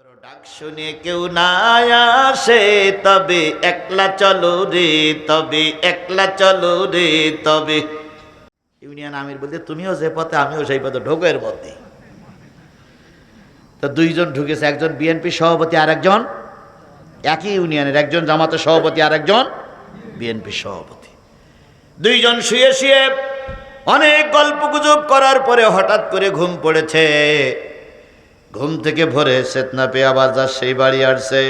ডাক শুনে কেউ না আসে, তবে একলা চলো রে, তবে একলা চলো রে, তবে ইউনিয়ন আমির বলতে তুমিও যে পথে আমিও সেই পথে ঢোকের মধ্যে। তো দুইজন ঢুকেছে, একজন বিএনপি সভাপতি আর একজন একই ইউনিয়নের, একজন জামাতের সভাপতি আর একজন বিএনপি সভাপতি। দুইজন শুয়ে শুয়ে অনেক গল্প গুজব করার পরে হঠাৎ করে ঘুম পড়েছে। ঘুম থেকে ভোরে চেতনা পেয়ে আবার যা সেই বাড়ি আসছে।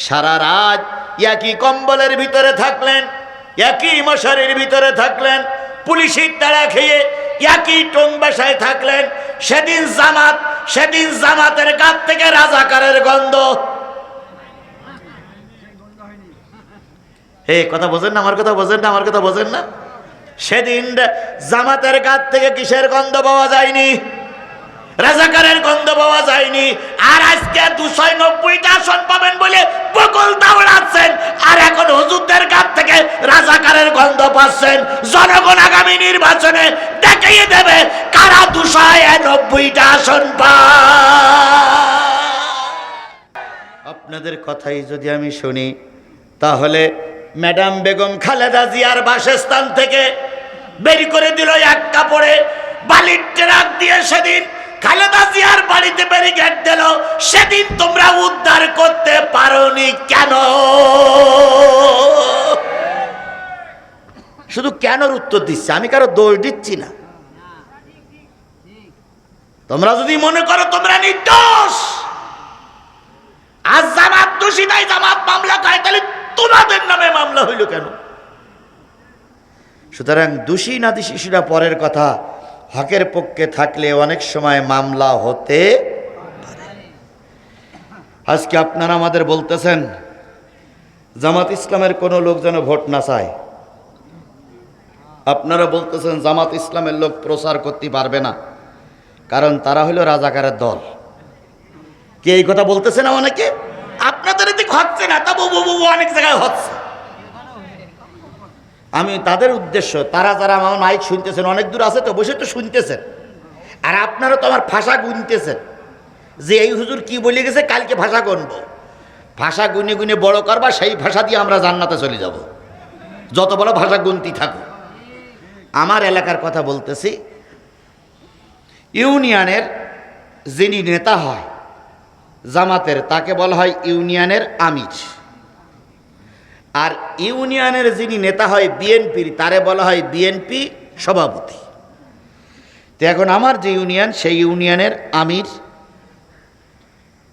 সারা রাত একই কম্বলের ভিতরে থাকলেন, একই মশারির ভিতরে থাকলেন, পুলিশের তাড়া খেয়ে একই টং বাসায় থাকলেন। সেদিন জামাতের গাত থেকে রাজাকারের গন্ধ। হে কথা বোঝেন না, আমার কথা বোঝেন না, আমার কথা বোঝেন না। সেদিন জামাতের গাত থেকে কিসের গন্ধ পাওয়া যায়নি? রাজাকারের গন্ধ পাওয়া যায়নি। আর আজকে 290টা আসন পাবেন বলে বকুল দাওড়াচ্ছেন, আর এখন হুজুরদের কাছ থেকে রাজাকারের গন্ধ পাচ্ছেন। জনগণ আগামী নির্বাচনে দেখিয়ে দেবে কারা 290টা আসন পায়। আপনাদের কথাই যদি আমি শুনি, তাহলে ম্যাডাম বেগম খালেদা জিয়ার বাসস্থান থেকে বের করে দিল এক কাপড়ে, বালির ট্রাক দিয়ে। সেদিন খালেদা জিয়ার বাড়িতে ব্যারিকেড দিল, সেদিন তোমরা উদ্ধার করতে পারোনি কেন? শুধু কেনর উত্তর দিচ্ছে, আমি কারো দোষ দিচ্ছি না। তোমরা যদি মনে করো তোমরা নির্দোষ, আজ জামাত দোষী নাই, জামাত মামলা খায়, তাহলে তোমাদের নামে মামলা হইল কেন? সুতরাং দোষী না দোষী সেটা পরের কথা। হকের পক্ষে থাকলে অনেক সময় মামলা হতে পারে। আজকে আপনারা আমাদের বলতেছেন জামাত ইসলামের কোনো লোক যেন ভোট না চায়। আপনারা বলতেছেন জামাত ইসলামের লোক প্রচার করতে পারবে না, কারণ তারা হলো রাজাকারের দল। কে এই কথা বলতেছে না? অনেকে। আপনাদের এদিকে হচ্ছে না, তা অনেক জায়গায় হচ্ছে। আমি তাদের উদ্দেশ্য, তারা যারা আমার মাইক শুনতেছেন, অনেক দূর আছে তো, বসে তো শুনতেছেন, আর আপনারা তো আমার ভাষা গুনতেছেন যে এই হুজুর কি বলে গেছে, কালকে ভাষা গুনবো। ভাষা গুনে গুনে বড় করবা, সেই ভাষা দিয়ে আমরা জান্নাতে চলে যাব। যত বড় ভাষা গুনতি থাকো। আমার এলাকার কথা বলতেছি। ইউনিয়নের যিনি নেতা হয় জামাতের, তাকে বলা হয় ইউনিয়নের আমির। আর ইউনিয়নের যিনি নেতা হয় বিএনপির, তারে বলা হয় বিএনপি সভাপতি। তো এখন আমার যে ইউনিয়ন, সেই ইউনিয়নের আমির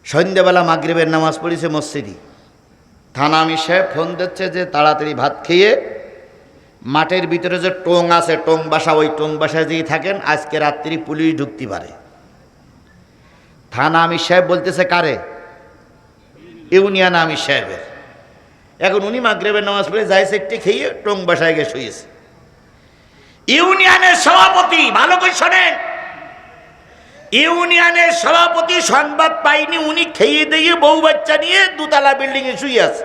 সন্ধ্যাবেলা মাগরিবের নামাজ পড়েছে মসজিদে। থানা আমির সাহেব ফোন দিচ্ছে যে তাড়াতাড়ি ভাত খেয়ে মাঠের ভিতরে যে টোং আছে, টোং বাসা, ওই টোং বাসায় যেই থাকেন, আজকে রাত্রি পুলিশ ঢুকতে পারে। থানা আমির সাহেব বলতেছে কারে? ইউনিয়ন আমির সাহেবের। এখন উনি মাগরিবের নামাজ পড়ে যাইছে, একটি খেয়ে টোং বাসায় গিয়ে শুয়েছে। ইউনিয়নের সভাপতি, ভালো করে শোনেন, ইউনিয়নের সভাপতি সংবাদ পাইনি, উনি খেয়ে দিয়ে বউ বাচ্চা নিয়ে দুতলা বিল্ডিং এ শুয়ে আছে।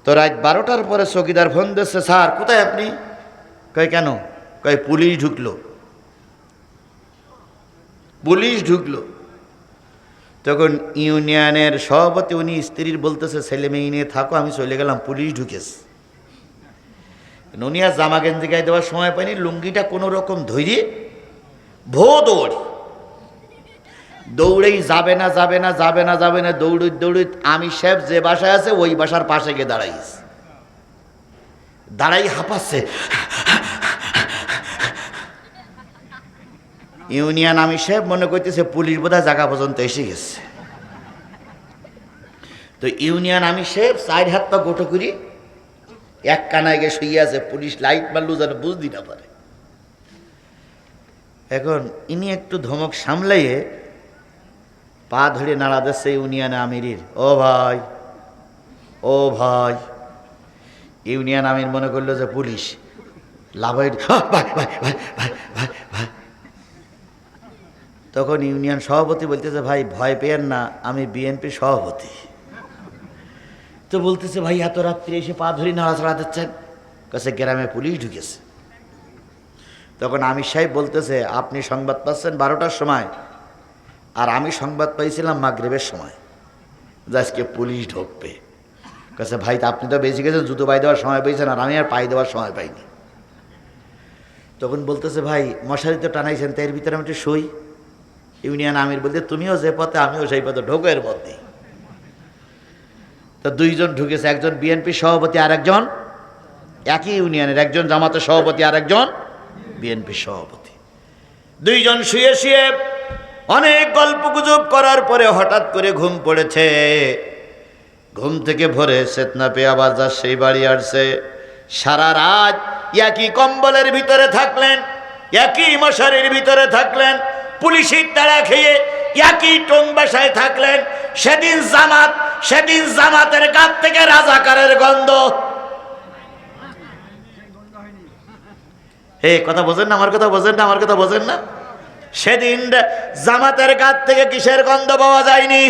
তো রাত 12টার পরে চৌকিদার ফোন দিচ্ছে, স্যার কোথায় আপনি? কয় কেন? কয় পুলিশ ঢুকলো, পুলিশ ঢুকলো। তখন ইউনিয়নের সভাপতি উনি স্ত্রীর বলতেছে, ছেলে মেয়ে নিয়ে থাকো, আমি চলে গেলাম, পুলিশ ঢুকেছে। উনি আর জামা গেঞ্জি গায়ে দেওয়ার সময় পাইনি, লুঙ্গিটা কোনো রকম ধরে দৌড়েই যাবে না যাবে না যাবে না যাবে না, দৌড়ি দৌড়ি আমির সাহেব যে বাসায় আছে ওই বাসার পাশে গিয়ে দাঁড়াইছে। দাঁড়াই হাঁপাচ্ছে। ইউনিয়ন আমির সাহেব মনে করতেছে পুলিশ বোধহয় জায়গা পর্যন্ত এসে গেছে। তো ইউনিয়ন আমির সাহেব 4 হাত পা গোটো করি এক কানায় গিয়ে শুয়ে আছে, পুলিশ লাইট মারলু যেন বুঝতে না পারে। এখন ইনি একটু ধমক সামলাইয়ে পা ধরে নাড়া দিচ্ছে ইউনিয়ন আমিরের, ও ভাই, ও ভাই। ইউনিয়ন আমির মনে করলো যে পুলিশ, লাভাই ভাই ভাই ভাই ভাই ভাই ভাই। তখন ইউনিয়ন সভাপতি বলতেছে, ভাই ভয় পেয়েন না, আমি বিএনপি সভাপতি। তো বলতেছে, ভাই এত রাত্রি এসে পা ধরে নাড়াচাড়া দিচ্ছেন? কাছে গ্রামে পুলিশ ঢুকেছে। তখন আমির সাহেব বলতেছে, আপনি সংবাদ পাচ্ছেন 12টার সময়, আর আমি সংবাদ পাইছিলাম মাগরিবের সময় যে আজকে পুলিশ ঢুকবে। কাছে ভাই তা আপনি তো বেশি গেছেন, জুতো পায়ে দেওয়ার সময় পেয়েছেন, আর আমি আর পায়ে দেওয়ার সময় পাইনি। তখন বলতেছে ভাই মশারি তো টানাইছেন, তো এর ভিতরে আমি একটু শুই। ইউনিয়ন আমির বলতে তুমিও যে পথে আমিও সেই পথে, ঢোকো এর মধ্যে। তো দুইজন ঢুকেছে, একজন বিএনপি সভাপতি আর একজন একই ইউনিয়নের, একজন জামাতের সভাপতি আর একজন বিএনপি সভাপতি। দুইজন শুয়ে শুয়ে অনেক গল্প গুজব করার পরে হঠাৎ করে ঘুম পড়েছে। ঘুম থেকে ভোরে চেতনা পেয়ে আবার যা সেই বাড়ি আসছে। সারা রাত একই কম্বলের ভিতরে থাকলেন, একই মশারির ভিতরে থাকলেন, পুলিশের তাড়া খেয়ে একই টং বাসায় থাকলেন। সেদিন জামাতের গাত থেকে রাজাকারের গন্ধ। হে কথা বোঝেন না, আমার কথা বোঝেন না, আমার কথা বোঝেন না। সেদিন জামাতের গাত থেকে কিসের গন্ধ পাওয়া যায়নি?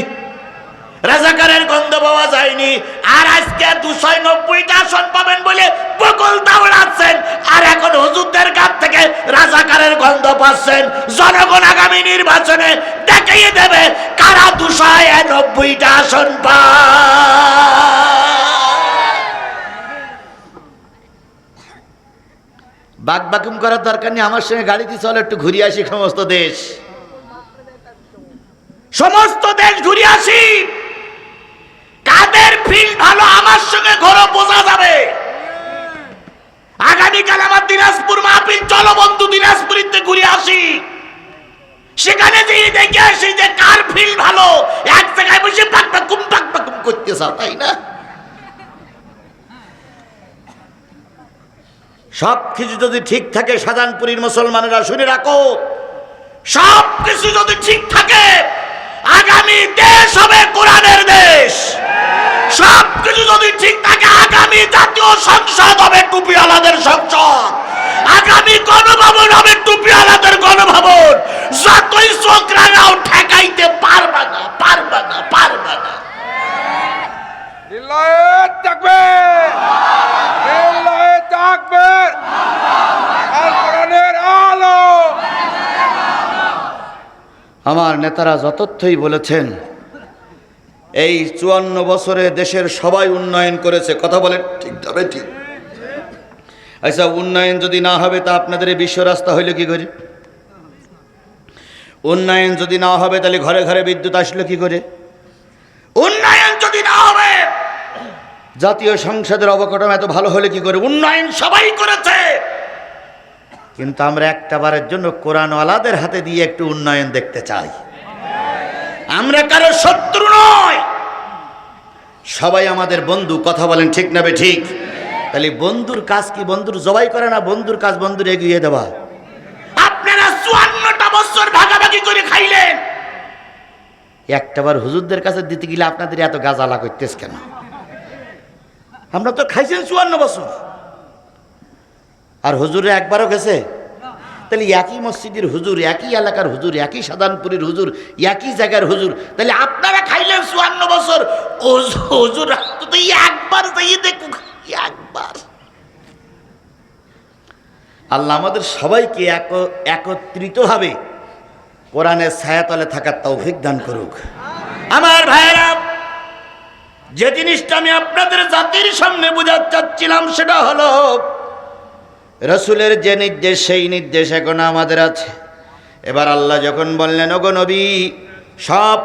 রাজাকারের গন্ধ পাওয়া যায়নি। আর আজকে 290টা আসন পাবেন বলে বকুল দাউড়াচ্ছেন, আর এখন হুজুরদের গাত থেকে রাজাকারের গন্ধ পাচ্ছেন। জনগণ আগামী নির্বাচনে দেখিয়ে দেবে কারা 290টা আসন বাকবাকুম করার দরকার নেই। আমার সঙ্গে গাড়িতে চলো, একটু ঘুরে আসি সমস্ত দেশ ঘুরে আসি। কাদের ফিল ভালো আমার সঙ্গে ঘোরো, বোঝা যাবে। আগামীকাল আমার দিনাজপুর মাহফিল, চলো বন্ধু দিনাজপুরিতে ঘুরে আসি। সেখানে যেয়ে দেখে আসি যে কার ফিল ভালো। এক জায়গায় বসে পাকপাকুম করতে চাও, তাই না? সব কিছু যদি ঠিক থাকে, শাহজাহানপুরীর মুসলমানেরা শুনে রাখো, সব কিছু যদি ঠিক থাকে আগামী দেশ হবে কোরআনের দেশ। সব কিছু যদি ঠিক থাকে আগামী জাতীয় সংসদ হবে টুপিওয়ালাদের সংসদ। আগামী গণভবন হবে টুপিওয়ালাদের গণভবন। যতই চোখরাও ঠেকাইতে পারবে না, পারবে না, পারবে না। জিল্লাত তাকবীর, জিল্লাত তাকবীর, আল কোরআনের আলো। আমার নেতারা যতথ্যই বলেছেন, এই 54 বছরে দেশের সবাই উন্নয়ন করেছে। কথা বলেন ঠিক তবে ঠিক। আচ্ছা, উন্নয়ন যদি না হবে তা আপনাদের এই বিশ্ব রাস্তা হইল কি করে? উন্নয়ন যদি না হবে তাহলে ঘরে ঘরে বিদ্যুৎ আসলো কি করে? উন্নয়ন যদি না হবে জাতীয় সংসদের অবকাঠামো এত ভালো হলে কি করে? উন্নয়ন সবাই করেছে, কিন্তু আমরা একটা বারের জন্য কোরআনওয়ালাদের হাতে দিয়ে একটু উন্নয়ন দেখতে চাই। আমরা কারো শত্রু নয়, সবাই আমাদের বন্ধু। কথা বলেন ঠিক না বে ঠিক? তাহলে বন্ধুর কাজ কি? বন্ধুর জবাই করে না, বন্ধুর কাজ বন্ধুর এগিয়ে দেওয়া। আপনারা 54টা বছর ভাগাভাগি করে খাইলেন, একটাবার হুজুরদের কাছে দিতে গেলে আপনাদের এত গাজালা করতেছ কেন? আমরা তো খাইছেন 54 বছর, আর হুজুরে একবারও গেছে? তাহলে একই মসজিদের হুজুর, একই এলাকার হুজুর, একই শাহজাহানপুরের হুজুর, একই জায়গার হুজুর, তাহলে আপনারা খাইলেন 54 বছর। হুজুর তো একবার যাইয়ে দেখুক, একবার। আল্লাহ আমাদের সবাইকে একত্রিতভাবে কোরআনের ছায়াতলে থাকার তৌফিক দান করুক। আমার ভাইয়েরা, যে জিনিসটা আমি আপনাদের জাতির সামনে বোঝাতে চাচ্ছিলাম সেটা হলো, রসুলের যে নির্দেশ সেই নির্দেশ এখন আমাদের আছে। এবার আল্লাহ যখন বললেন, ওগো নবী, সব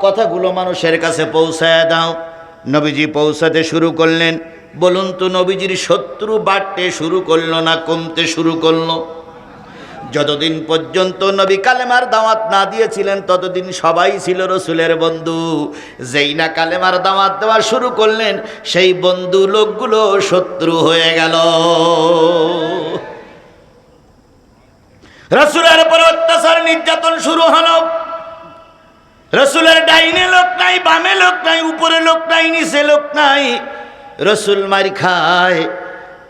কথাগুলো মানুষের কাছে পৌঁছায় দাও, নবীজি পৌঁছাতে শুরু করলেন। বলুন তো, নবীজির শত্রু বাড়তে শুরু করলো না কমতে শুরু করলো? যতদিন পর্যন্ত নবী কালেমার দাওয়াত না দিয়েছিলেন ততদিন সবাই ছিল রসুলের বন্ধু। যেই না কালেমার দাওয়াত দেওয়া শুরু করলেন, সেই বন্ধু লোকগুলো শত্রু হয়ে গেল। রসুলের উপর অত্যাচার নির্যাতন শুরু হলো। রসুলের ডাইনে লোক নাই, বামে লোক নাই, উপরে লোক নাই, নিচে লোক নাই। রসুল মার খায়,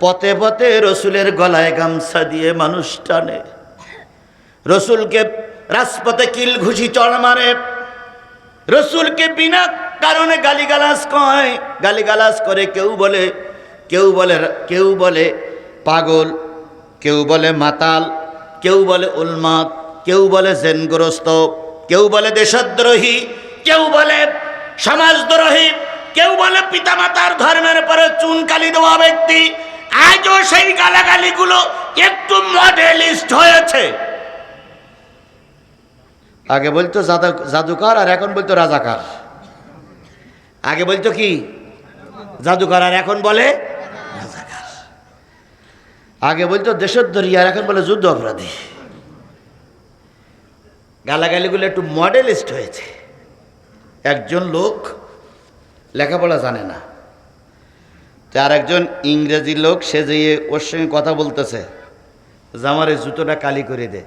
পথে পথে রসুলের গলায় গামছা দিয়ে মানুষ টানে। রসুলকে রাজপথে কিল ঘুষি চড় মারে। রসুলকে বিনা কারণে গালিগালাজ কয়, গালিগালাজ করে। কেউ বলে পাগল, কেউ বলে মাতাল, কেউ বলে উন্মাদ, কেউ বলে জেনগ্রস্ত। কেউ বলে দেশদ্রোহী, কেউ বলে সমাজদ্রোহী, কেউ বলে পিতামাতার ধর্মের পরে চুনকালি দেওয়া ব্যক্তি। আজও সেই গালাগালিগুলো একটু মডেলিস্ট হয়েছে। আগে বলতো জাদুকর, আর এখন বলতো রাজাকার। আগে বলতো কি জাদুকর, আর এখন বলে রাজাকার। আগে বলতো দেশদ্রোহী, আর এখন বলে যুদ্ধ অপরাধী। গালাগালিগুলো একটু মডেলিস্ট হয়েছে। একজন লোক লেখাপড়া জানে না, আর একজন ইংরেজি লোক সে যেয়ে ওর সঙ্গে কথা বলতেছে যে আমার এই জুতোটা কালি করে দে।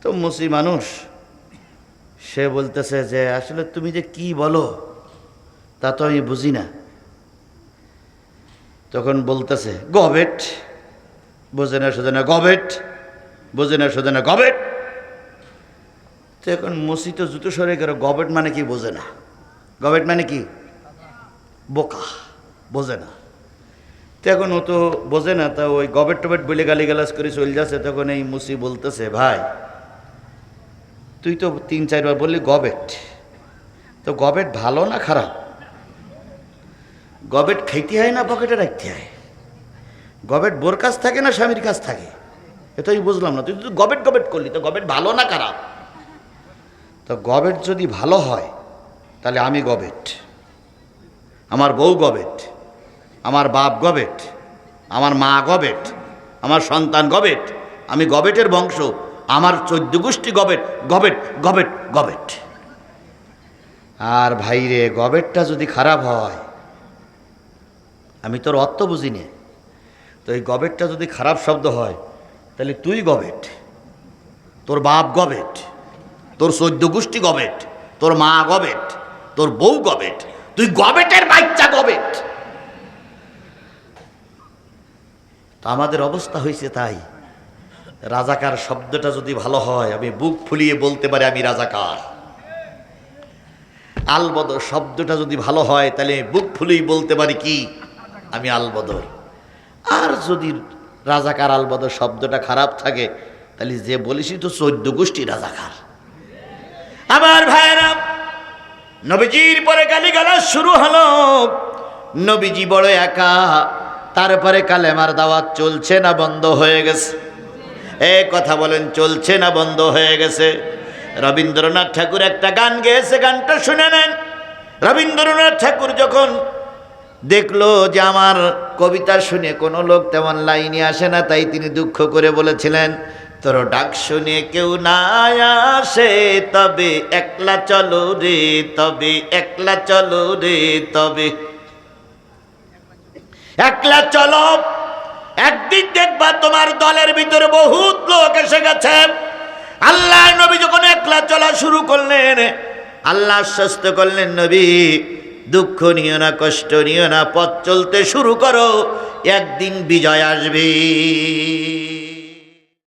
তো মুসি মানুষ, সে বলতেছে যে আসলে তুমি যে কি বলো তা তো আমি বুঝি না। তখন বলতেছে গবেট, বোঝে না শোধে না গবেট, বোঝে না শোধে না গবেট। তো এখন মুসি তো জুতো সরে গেল, গবেট মানে কি বোঝে না। গবেট মানে কি? বোকা, বোঝে না। তো এখন ও তো বোঝে না, তা ওই গবেট টবেট বলে গালিগালাজ করে চলে যাচ্ছে। তখন এই মুসি বলতেছে ভাই তুই তো 3-4 বার বললি গবেট, তো গবেট ভালো না খারাপ? গবেট খাইতে হয় না পকেটে রাখতে হয়? গবেট বোর কাছ থাকে না স্বামীর কাছ থাকে? এ তো আমি বুঝলাম না। তুই তো গবেট গবেট করলি, তো গবেট ভালো না খারাপ? তো গবেট যদি ভালো হয় তাহলে আমি গবেট, আমার বউ গবেট, আমার বাপ গবেট, আমার মা গবেট, আমার সন্তান গবেট, আমি গবেটের বংশ, আমার 14 গোষ্ঠী গবেট, গবেট গবেট গবেট। আর ভাইরে গবেটটা যদি খারাপ হয়, আমি তোর অর্থ বুঝি নে, তো এই গবেটটা যদি খারাপ শব্দ হয় তাহলে তুই গবেট, তোর বাপ গবেট, তোর 14 গোষ্ঠী গবেট, তোর মা গবেট, তোর বউ গবেট, তুই গবেটের বাচ্চা গবেট। তো আমাদের অবস্থা হয়েছে তাই। রাজাকার শব্দটা যদি ভালো হয়, আমি বুক ফুলিয়ে বলতে পারি আমি রাজাকার। আলবদর শব্দটা যদি ভালো হয় তাহলে বুক ফুলিয়ে বলতে পারি কি আমি আলবদর। আর যদি রাজাকার আলবদর শব্দটা খারাপ থাকে তাহলে যে বলিসই তো 14 গোষ্ঠী রাজাকার। আমার ভাইরা, নবীজির পরে গালিগালাজ শুরু হলো। নবীজি বড় একা, তারপরে কালেমার দাওয়াত চলছে না বন্ধ হয়ে গেছে? কথা বলেন, চলছে না বন্ধ হয়ে গেছে? রবীন্দ্রনাথ ঠাকুর একটা গান গেয়েছে, গানটা শুনে নেন। রবীন্দ্রনাথ ঠাকুর যখন দেখলো যে আমার কবিতা শুনে কোনো লোক তেমন লাইনে আসে না, তাই তিনি দুঃখ করে বলেছিলেন তোর ডাক শুনে কেউ না আসে, তবে একলা চলো রে, তবে একলা চলো রে, তবে একলা চলো। একদিন দেখবা তোমার দলের ভিতরে বহুত লোক এসে গেছে। আল্লাহ নবী যখন একলা চলা শুরু করলেন, আল্লাহ আশ্বস্ত করলেন নবী দুঃখ নিও না, কষ্ট নিও না, পথ চলতে শুরু করো, একদিন বিজয় আসবে।